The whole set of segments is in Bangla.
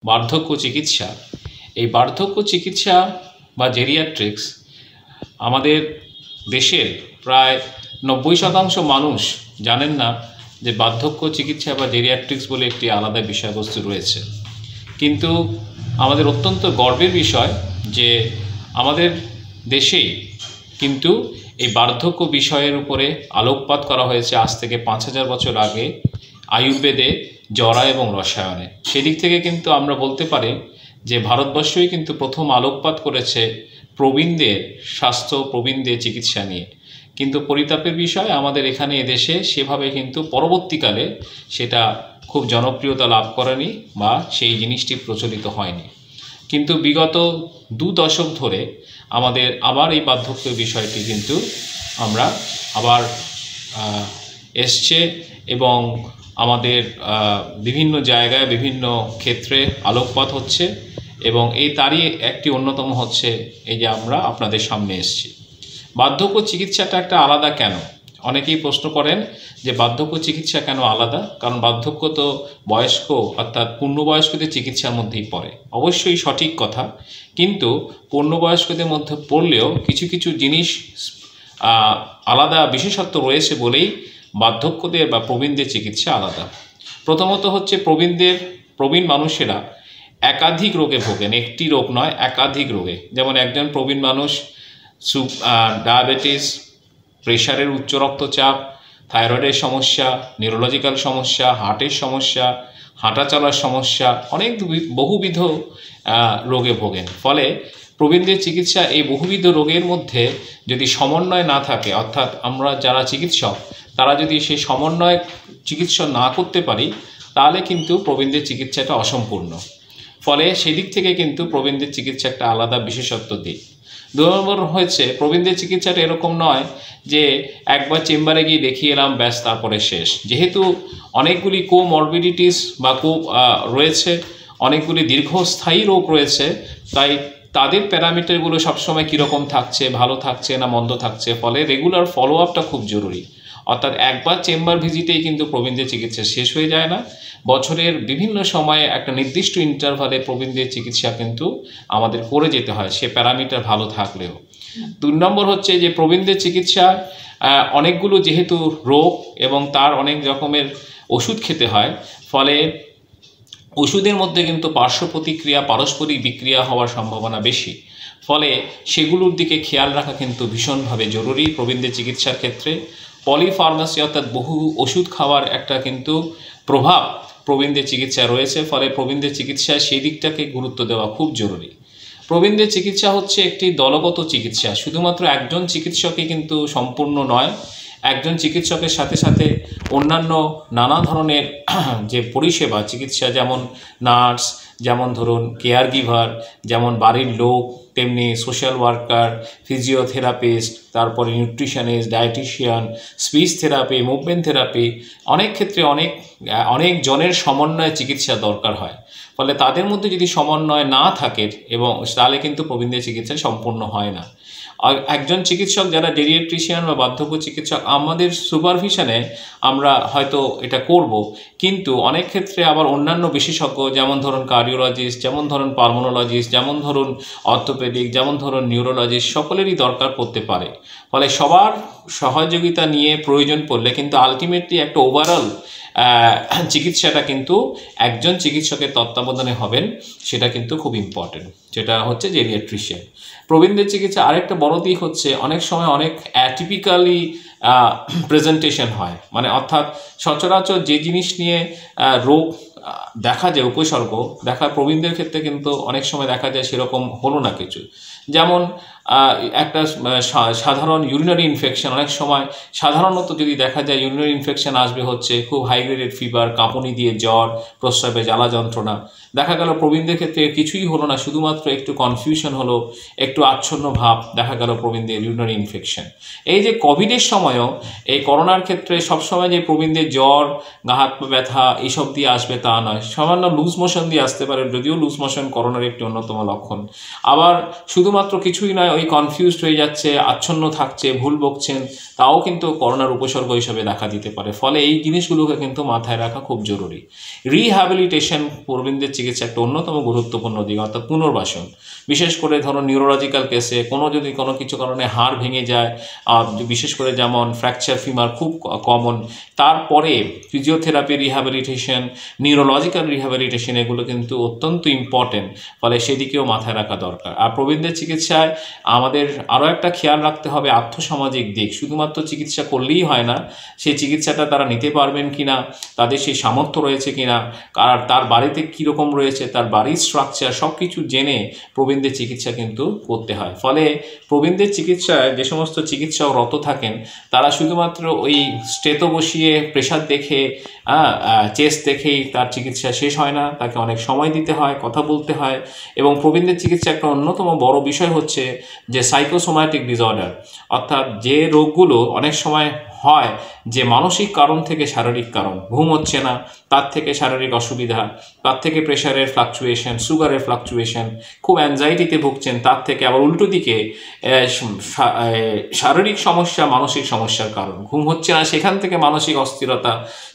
বার্ধক্য চিকিৎসা। এই বার্ধক্য চিকিৎসা বা জেরিয়াট্রিক্স আমাদের দেশের প্রায় 90% মানুষ জানেন না যে বার্ধক্য চিকিৎসা বা জেরিয়াট্রিক্স বলে একটি আলাদা বিষয়বস্তু রয়েছে। কিন্তু আমাদের অত্যন্ত গর্বের বিষয় যে আমাদের দেশেই কিন্তু এই বার্ধক্য বিষয়ের উপরে আলোকপাত করা হয়েছে আজ থেকে 5000 বছর আগে আয়ুর্বেদে, জরা এবং রসায়নে। সেদিক থেকে কিন্তু আমরা বলতে পারি যে ভারতবর্ষই কিন্তু প্রথম আলোকপাত করেছে প্রবীণদের স্বাস্থ্য, প্রবীণদের চিকিৎসা নিয়ে। কিন্তু পরিতাপের বিষয় আমাদের এখানে এদেশে সেভাবে কিন্তু পরবর্তীকালে সেটা খুব জনপ্রিয়তা লাভ করেনি বা সেই জিনিসটি প্রচলিত হয়নি। কিন্তু বিগত 2 দশক ধরে আমাদের আবার এই বার্ধক্যের বিষয়টি কিন্তু আমরা আবার এসছে এবং আমাদের বিভিন্ন জায়গায় বিভিন্ন ক্ষেত্রে আলোকপাত হচ্ছে এবং এই তারই একটি অন্যতম হচ্ছে এই যে আমরা আপনাদের সামনে এসেছি। বার্ধক্য চিকিৎসাটা একটা আলাদা কেন? অনেকেই প্রশ্ন করেন যে বার্ধক্য চিকিৎসা কেন আলাদা? কারণ বার্ধক্য তো বয়স্ক অর্থাৎ পূর্ণবয়স্কদের চিকিৎসার মধ্যেই পড়ে। অবশ্যই সঠিক কথা, কিন্তু পূর্ণবয়স্কদের মধ্যে পড়লেও কিছু কিছু জিনিস আলাদা বিশেষত্ব রয়েছে বলেই বার্ধক্যদের বা প্রবীণদের চিকিৎসা আলাদা। প্রথমত হচ্ছে প্রবীণ মানুষেরা একাধিক রোগে ভোগেন, একটি রোগ নয় একাধিক রোগে। যেমন একজন প্রবীণ মানুষ ডায়াবেটিস, প্রেশারের উচ্চ রক্তচাপ, থাইরয়েডের সমস্যা, নিউরোলজিক্যাল সমস্যা, হার্টের সমস্যা, হাঁটা চলার সমস্যা, অনেক বহুবিধ রোগে ভোগেন। ফলে প্রবীণদের চিকিৎসা এই বহুবিধ রোগের মধ্যে যদি সমন্বয় না থাকে, অর্থাৎ আমরা যারা চিকিৎসক তারা যদি সেই সমন্বয় চিকিৎসা না করতে পারি তাহলে কিন্তু প্রবীণদের চিকিৎসাটা অসম্পূর্ণ। ফলে সেদিক থেকে কিন্তু প্রবীণদের চিকিৎসা একটা আলাদা বিশেষত্ব দিক। 2 নম্বর হয়েছে প্রবীণদের চিকিৎসাটা এরকম নয় যে একবার চেম্বারে গিয়ে দেখিয়ে এলাম ব্যাস তারপরে শেষ। যেহেতু অনেকগুলি কোমরবিডিটিস বা রয়েছে, অনেকগুলি দীর্ঘস্থায়ী রোগ রয়েছে, তাই তাদের প্যারামিটারগুলো সবসময় কীরকম থাকছে, ভালো থাকছে না মন্দ থাকছে, ফলে রেগুলার ফলো আপটা খুব জরুরি। অর্থাৎ একবার চেম্বার ভিজিটেই কিন্তু প্রবীণদের চিকিৎসা শেষ হয়ে যায় না। বছরের বিভিন্ন সময়ে একটা নির্দিষ্ট ইন্টারভালে প্রবীণদের চিকিৎসা কিন্তু আমাদের করে যেতে হয়, সে প্যারামিটার ভালো থাকলেও। 2 নম্বর হচ্ছে যে প্রবীণদের চিকিৎসা অনেকগুলো যেহেতু রোগ এবং তার অনেক রকমের ওষুধ খেতে হয়, ফলে ওষুধের মধ্যে কিন্তু পার্শ্ব প্রতিক্রিয়া, পারস্পরিক বিক্রিয়া হওয়ার সম্ভাবনা বেশি। ফলে সেগুলোর দিকে খেয়াল রাখা কিন্তু ভীষণভাবে জরুরি প্রবীণদের চিকিৎসার ক্ষেত্রে। পলিফার্মাসি অর্থাৎ বহু ওষুধ খাওয়ার একটা কিন্তু প্রভাব প্রবীণদের চিকিৎসায় রয়েছে। ফলে প্রবীণদের চিকিৎসায় সেই দিকটাকে গুরুত্ব দেওয়া খুব জরুরি। প্রবীণদের চিকিৎসা হচ্ছে একটি দলগত চিকিৎসা, শুধুমাত্র একজন চিকিৎসকই কিন্তু সম্পূর্ণ নয়। একজন চিকিৎসকের সাথে সাথে অন্যান্য নানা ধরনের যে পরিষেবা চিকিৎসা, যেমন নার্স, যেমন ধরুন কেয়ার গিভার, যেমন বাড়ির লোক, তেমনি সোশ্যাল ওয়ার্কার, ফিজিওথেরাপিস্ট, তারপরে nutritionist, dietician, speech therapy, movement therapy, অনেক ক্ষেত্রে অনেক জনের সমন্বয়ে চিকিৎসা দরকার হয়। ফলে তাদের মধ্যে যদি সমন্বয় না থাকে এবং তাহলে কিন্তু প্রবীণদের চিকিৎসা সম্পূর্ণ হয় না। একজন চিকিৎসক যারা জেরিয়াট্রিশিয়ান বা বার্ধক্য চিকিৎসক, আমাদের সুপারভিশনে আমরা হয়তো এটা করব, কিন্তু অনেক ক্ষেত্রে আবার অন্যান্য বিশেষজ্ঞ, যেমন ধরুন কার্ডিওলজিস্ট, যেমন ধরুন পালমোনোলজিস্ট, যেমন ধরুন অর্থোপেডিক, যেমন ধরুন নিউরোলজিস্ট, সকলেরই দরকার পড়তে পারে। ফলে সবার সহযোগিতা নিয়ে প্রয়োজন পড়লে কিন্তু আলটিমেটলি একটা ওভারঅল চিকিৎসাটা কিন্তু একজন চিকিৎসকের তত্ত্বাবধানে হবেন, সেটা কিন্তু খুব ইম্পর্টেন্ট, যেটা হচ্ছে জেরিয়াট্রিশিয়ান। প্রবীণদের চিকিৎসা আরেকটা বড় দিক হচ্ছে অনেক সময় অনেক অ্যাটিপিক্যালি প্রেজেন্টেশন হয়, মানে অর্থাৎ সচরাচর যে জিনিস নিয়ে রোগ দেখা যায়, উপসর্গ দেখা প্রবীণদের ক্ষেত্রে কিন্তু অনেক সময় দেখা যায় সেরকম হলো না কিছু। যেমন একটা সাধারণ ইউরিনারি ইনফেকশন, অনেক সময় সাধারণত যদি দেখা যায় ইউরিনারি ইনফেকশন আসবে হচ্ছে খুব হাই গ্রেডেড ফিভার, কাঁপুনি দিয়ে জ্বর, প্রস্রাবে জ্বালা যন্ত্রণা। দেখা গেল প্রবীণদের ক্ষেত্রে কিছুই হলো না, শুধুমাত্র একটু কনফিউশন হলো, একটু আচ্ছন্ন ভাব দেখা গেল প্রবীণদের ইউরিনারি ইনফেকশন। এই যে কোভিডের সময়ও, এই করোনার ক্ষেত্রে সবসময় যে প্রবীণদের জ্বর, গা হাত পা ব্যথা এইসব দিয়ে আসবে তা নয়, সামান্য লুজ মোশন দিয়ে আসতে পারে, যদিও লুজ মোশন করোনার একটি অন্যতম লক্ষণ। আবার শুধুমাত্র কিছুই নয়, ওই কনফিউজড হয়ে যাচ্ছে, আচ্ছন্ন থাকছে, ভুল বকছেন, তাও কিন্তু করোনার উপসর্গ হিসেবে দেখা দিতে পারে। ফলে এই জিনিসগুলোকে কিন্তু মাথায় রাখা খুব জরুরি। রিহ্যাবিলিটেশন প্রবীণদের চিকিৎসা একটা অন্যতম গুরুত্বপূর্ণ দিক, অর্থাৎ পুনর্বাসন। বিশেষ করে ধরো নিউরোলজিক্যাল কেসে যদি কোনো কিছু কারণে হাড় ভেঙে যায়, বিশেষ করে যেমন ফ্র্যাকচার ফিমার খুব কমন, তারপরে ফিজিওথেরাপি রিহ্যাবিলিটেশন, নিউরোলজিক্যাল রিহ্যাবিলিটেশন, এগুলো কিন্তু অত্যন্ত ইম্পর্টেন্ট। ফলে সেদিকেও মাথায় রাখা দরকার। আর প্রবীণদের চিকিৎসায় আমাদের আরও একটা খেয়াল রাখতে হবে আর্থসামাজিক দিক। শুধুমাত্র চিকিৎসা করলেই হয় না, সেই চিকিৎসাটা তারা নিতে পারবেন কিনা, তাদের সেই সামর্থ্য রয়েছে কিনা, আর তার বাড়িতে কীরকম রয়েছে, তার বাড়ির স্ট্রাকচার সব কিছু জেনে প্রবীণদের চিকিৎসা কিন্তু করতে হয়। ফলে প্রবীণদের চিকিৎসায় যে সমস্ত চিকিৎসক রত থাকেন, তারা শুধুমাত্র ওই স্টেতো বসিয়ে প্রেশার দেখে চেস্ট দেখেই তার চিকিৎসা শেষ হয় না, তাকে অনেক সময় দিতে হয়, কথা বলতে হয়। এবং প্রবীণদের চিকিৎসা একটা অন্যতম বড় বিষয় হচ্ছে যে সাইকোসোম্যাটিক ডিসঅর্ডার, অর্থাৎ যে রোগগুলো অনেক সময় হয় যে মানসিক কারণ থেকে শারীরিক কারণ, ঘুম হচ্ছে না তার থেকে শারীরিক অসুবিধা, তার থেকে প্রেশারের ফ্লাকচুয়েশন, সুগারের ফ্লাকচুয়েশন, খুব অ্যাংজাইটিতে ভুগছেন, তার থেকে আবার উল্টো দিকে শারীরিক সমস্যা মানসিক সমস্যার কারণ, ঘুম হচ্ছে না সেখান থেকে মানসিক অস্থিরতা,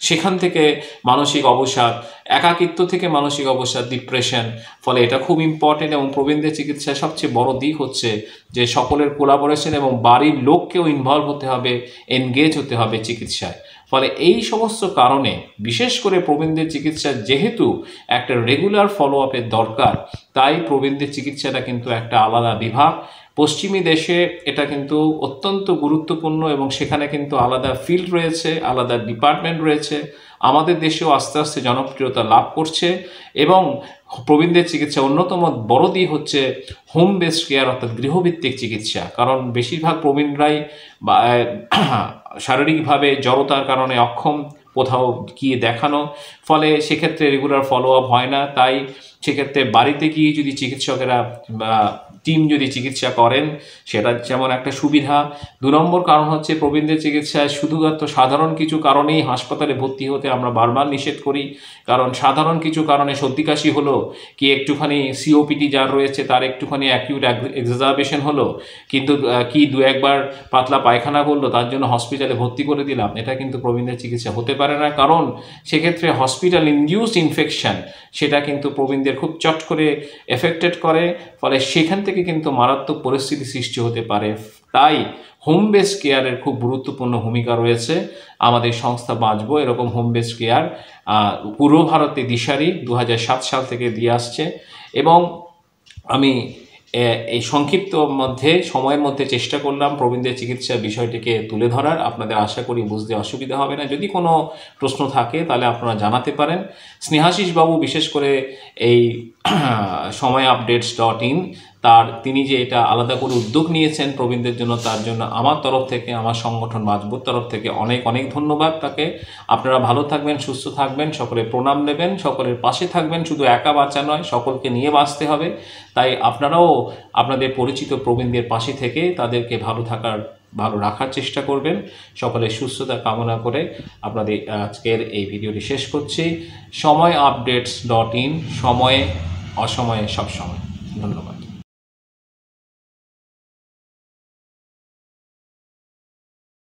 সেখান থেকে মানসিক অবসাদ, একাকিত্ব থেকে মানসিক অবসাদ, ডিপ্রেশন। ফলে এটা খুব ইম্পর্টেন্ট। এবং প্রবীণদের চিকিৎসায় সবচেয়ে বড় দিক হচ্ছে যে সকলের কোলাবোরেশন এবং বাড়ির লোককেও ইনভলভ হতে হবে, এনগেজ হতে হবে চিকিৎসায়। ফলে এই সমস্ত কারণে বিশেষ করে প্রবীণদের চিকিৎসা যেহেতু একটা রেগুলার ফলো আপের দরকার, তাই প্রবীণদের চিকিৎসাটা কিন্তু একটা আলাদা বিভাগ। পশ্চিমী দেশে এটা কিন্তু অত্যন্ত গুরুত্বপূর্ণ এবং সেখানে কিন্তু আলাদা ফিল্ড রয়েছে, আলাদা ডিপার্টমেন্ট রয়েছে। আমাদের দেশেও আস্তে আস্তে জনপ্রিয়তা লাভ করছে। এবং প্রবীণদের চিকিৎসা অন্যতম বড় দিক হচ্ছে হোম বেসড কেয়ার, অর্থাৎ গৃহভিত্তিক চিকিৎসা। কারণ বেশিরভাগ প্রবীণরাই শারীরিকভাবে জড়তার কারণে অক্ষম কোথাও গিয়ে দেখানো, ফলে সেক্ষেত্রে রেগুলার ফলো আপ হয় না। তাই সেক্ষেত্রে বাড়িতে গিয়ে যদি চিকিৎসকেরা টিম যদি চিকিৎসা করেন সেটা যেমন একটা সুবিধা। 2 নম্বর কারণ হচ্ছে প্রবীণদের চিকিৎসায় শুধুমাত্র সাধারণ কিছু কারণেই হাসপাতালে ভর্তি হতে আমরা বারবার নিষেধ করি। কারণ সাধারণ কিছু কারণে সর্দি কাশি হলো, কি একটুখানি সিওপিডি যার রয়েছে তার একটুখানি অ্যাকিউট এক্সাজারবেশন হলো, কিন্তু কি 2-1 বার পাতলা পায়খানা করলো, তার জন্য হসপিটালে ভর্তি করে দিলাম, এটা কিন্তু প্রবীণদের চিকিৎসা হতে পারে না। কারণ সেক্ষেত্রে হসপিটাল ইনডিউসড ইনফেকশন সেটা কিন্তু প্রবীণদের খুব চট করে এফেক্টেড করে। ফলে সেখান থেকে কিন্তু মারাত্মক পরিস্থিতি সৃষ্টি হতে পারে। তাই হোম বেসড কেয়ারের খুব গুরুত্বপূর্ণ ভূমিকা রয়েছে। আমাদের সংস্থা বাঁচবো এরকম হোম বেসড কেয়ার পূর্ব ভারতে দিশারি 2007 সাল থেকে দিয়ে আসছে। এবং আমি এই সংক্ষিপ্ত সময়ের মধ্যে চেষ্টা করলাম প্রবীণদের চিকিৎসার বিষয়টিকে তুলে ধরার। আপনাদের আশা করি বুঝতে অসুবিধা হবে না। যদি কোনো প্রশ্ন থাকে তাহলে আপনারা জানাতে পারেন। স্নেহাশিস বাবু বিশেষ করে এই সময়updates.in তিনি যে এটা আলাদা করে উদ্যোগ নিয়েছেন প্রবীণদের জন্য, তার জন্য আমার তরফ থেকে, আমার সংগঠন বাঁচবোর তরফ থেকে অনেক অনেক ধন্যবাদ তাকে। আপনারা ভালো থাকবেন, সুস্থ থাকবেন, সকলে প্রণাম নেবেন, সকলের পাশে থাকবেন। শুধু একা বাঁচা নয়, সকলকে নিয়ে বাঁচতে হবে। তাই আপনারাও আপনাদের পরিচিত প্রবীণদের পাশে থেকে তাদেরকে ভালো রাখার চেষ্টা করবেন। সকলের সুস্থতা কামনা করে আপনাদের আজকের এই ভিডিওটি শেষ করছি। সময়updates.in, সময়ে অসময়ে সবসময়। ধন্যবাদ।